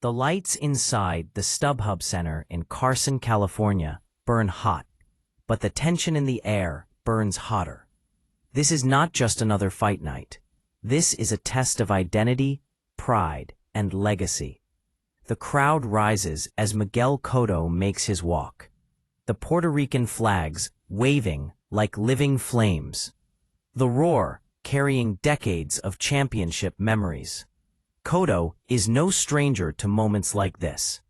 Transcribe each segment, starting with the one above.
The lights inside the StubHub Center in Carson, California, burn hot, but the tension in the air burns hotter. This is not just another fight night. This is a test of identity, pride, and legacy. The crowd rises as Miguel Cotto makes his walk, the Puerto Rican flags waving like living flames, the roar carrying decades of championship memories. Cotto is no stranger to moments like this.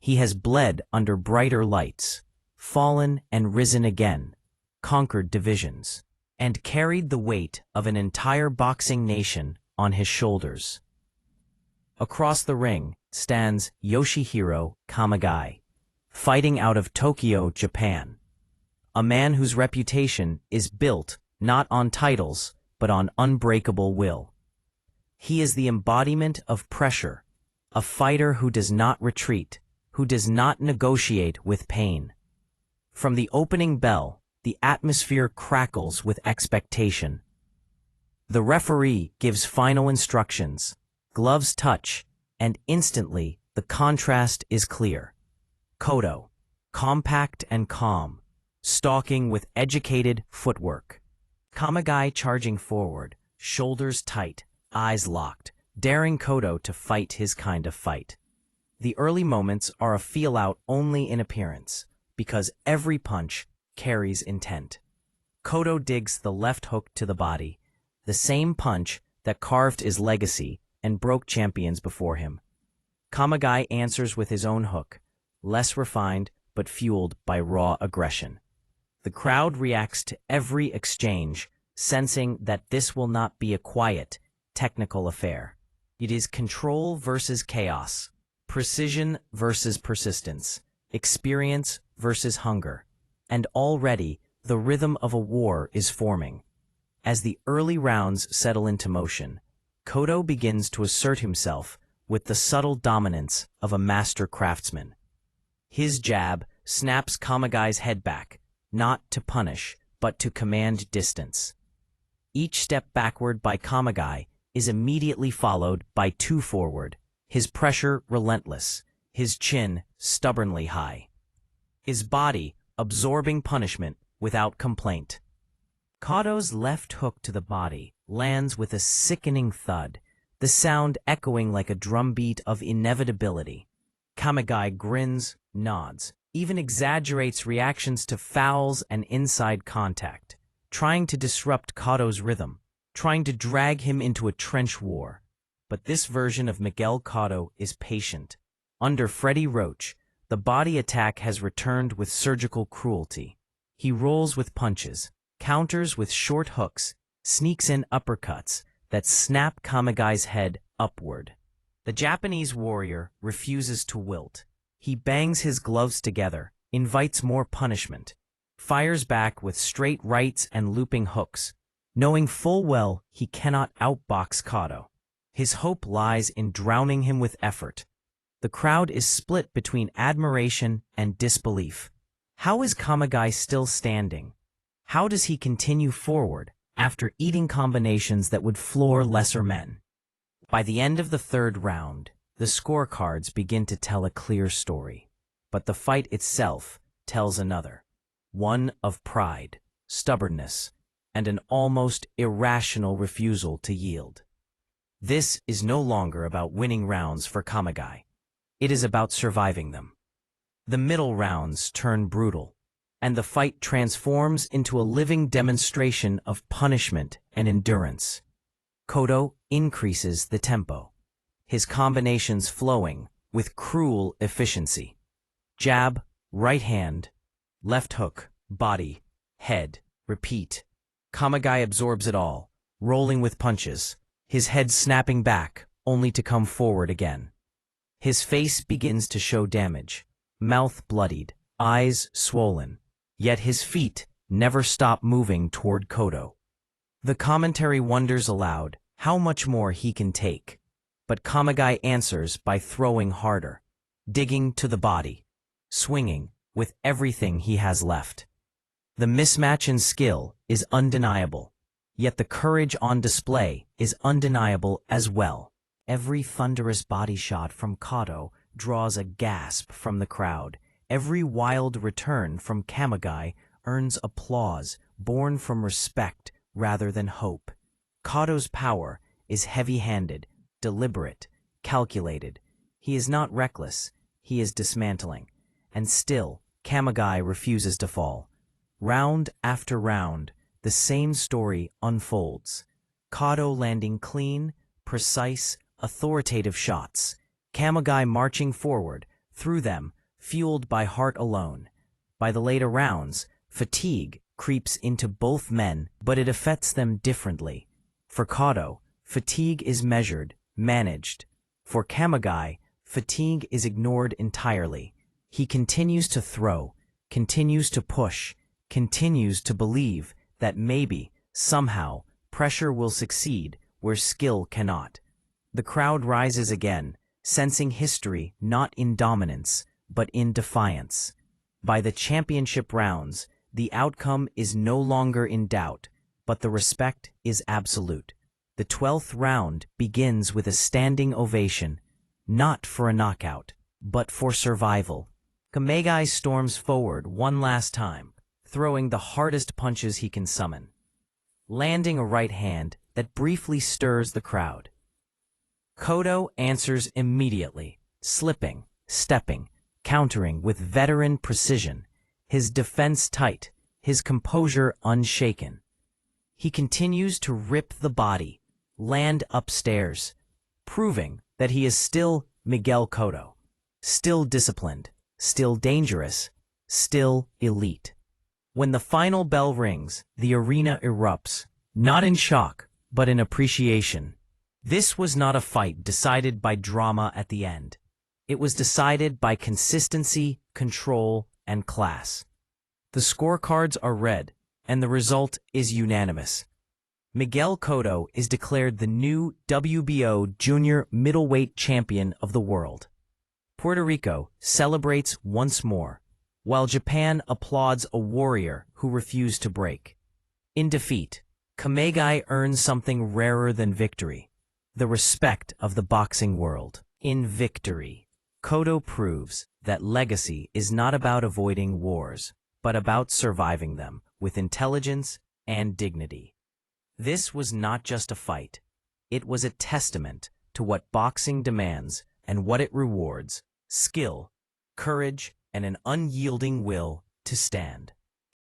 He has bled under brighter lights, fallen and risen again, conquered divisions, and carried the weight of an entire boxing nation on his shoulders. Across the ring stands Yoshihiro Kamegai, fighting out of Tokyo, Japan. A man whose reputation is built not on titles, but on unbreakable will. He is the embodiment of pressure, a fighter who does not retreat, who does not negotiate with pain. From the opening bell, the atmosphere crackles with expectation. The referee gives final instructions, gloves touch, and instantly the contrast is clear. Cotto, compact and calm, stalking with educated footwork. Kamegai charging forward, shoulders tight, eyes locked, daring Cotto to fight his kind of fight. The early moments are a feel-out only in appearance, because every punch carries intent. Cotto digs the left hook to the body, the same punch that carved his legacy and broke champions before him. Kamegai answers with his own hook, less refined but fueled by raw aggression. The crowd reacts to every exchange, sensing that this will not be a quiet, technical affair. It is control versus chaos, precision versus persistence, experience versus hunger, and already the rhythm of a war is forming. As the early rounds settle into motion, Cotto begins to assert himself with the subtle dominance of a master craftsman. His jab snaps Kamegai's head back, not to punish, but to command distance. Each step backward by Kamegai is immediately followed by two forward, his pressure relentless, his chin stubbornly high, his body absorbing punishment without complaint. Cotto's left hook to the body lands with a sickening thud, the sound echoing like a drumbeat of inevitability. Kamegai grins, nods, even exaggerates reactions to fouls and inside contact, trying to disrupt Cotto's rhythm, trying to drag him into a trench war. But this version of Miguel Cotto is patient. Under Freddie Roach, the body attack has returned with surgical cruelty. He rolls with punches, counters with short hooks, sneaks in uppercuts that snap Kamegai's head upward. The Japanese warrior refuses to wilt. He bangs his gloves together, invites more punishment, fires back with straight rights and looping hooks, knowing full well he cannot outbox Cotto. His hope lies in drowning him with effort. The crowd is split between admiration and disbelief. How is Kamegai still standing? How does he continue forward after eating combinations that would floor lesser men? By the end of the third round, the scorecards begin to tell a clear story, but the fight itself tells another, one of pride, stubbornness, and an almost irrational refusal to yield. This is no longer about winning rounds for Kamegai. It is about surviving them. The middle rounds turn brutal, and the fight transforms into a living demonstration of punishment and endurance. Cotto increases the tempo, his combinations flowing with cruel efficiency. Jab, right hand, left hook, body, head, repeat. Kamegai absorbs it all, rolling with punches, his head snapping back, only to come forward again. His face begins to show damage, mouth bloodied, eyes swollen, yet his feet never stop moving toward Cotto. The commentary wonders aloud how much more he can take, but Kamegai answers by throwing harder, digging to the body, swinging with everything he has left. The mismatch in skill is undeniable, yet the courage on display is undeniable as well. Every thunderous body shot from Cotto draws a gasp from the crowd. Every wild return from Kamegai earns applause born from respect rather than hope. Cotto's power is heavy-handed, deliberate, calculated. He is not reckless, he is dismantling. And still, Kamegai refuses to fall. Round after round, the same story unfolds. Cotto landing clean, precise, authoritative shots. Kamegai marching forward, through them, fueled by heart alone. By the later rounds, fatigue creeps into both men, but it affects them differently. For Cotto, fatigue is measured, managed. For Kamegai, fatigue is ignored entirely. He continues to throw, continues to push, continues to believe that maybe, somehow, pressure will succeed where skill cannot. The crowd rises again, sensing history not in dominance, but in defiance. By the championship rounds, the outcome is no longer in doubt, but the respect is absolute. The 12th round begins with a standing ovation, not for a knockout, but for survival. Kamegai storms forward one last time, throwing the hardest punches he can summon, landing a right hand that briefly stirs the crowd. Cotto answers immediately, slipping, stepping, countering with veteran precision, his defense tight, his composure unshaken. He continues to rip the body, land upstairs, proving that he is still Miguel Cotto, still disciplined, still dangerous, still elite. When the final bell rings, the arena erupts, not in shock, but in appreciation. This was not a fight decided by drama at the end. It was decided by consistency, control, and class. The scorecards are read, and the result is unanimous. Miguel Cotto is declared the new WBO junior middleweight champion of the world. Puerto Rico celebrates once more, while Japan applauds a warrior who refused to break. In defeat, Kamegai earns something rarer than victory, the respect of the boxing world. In victory, Cotto proves that legacy is not about avoiding wars, but about surviving them with intelligence and dignity. This was not just a fight. It was a testament to what boxing demands and what it rewards: skill, courage, and an unyielding will to stand.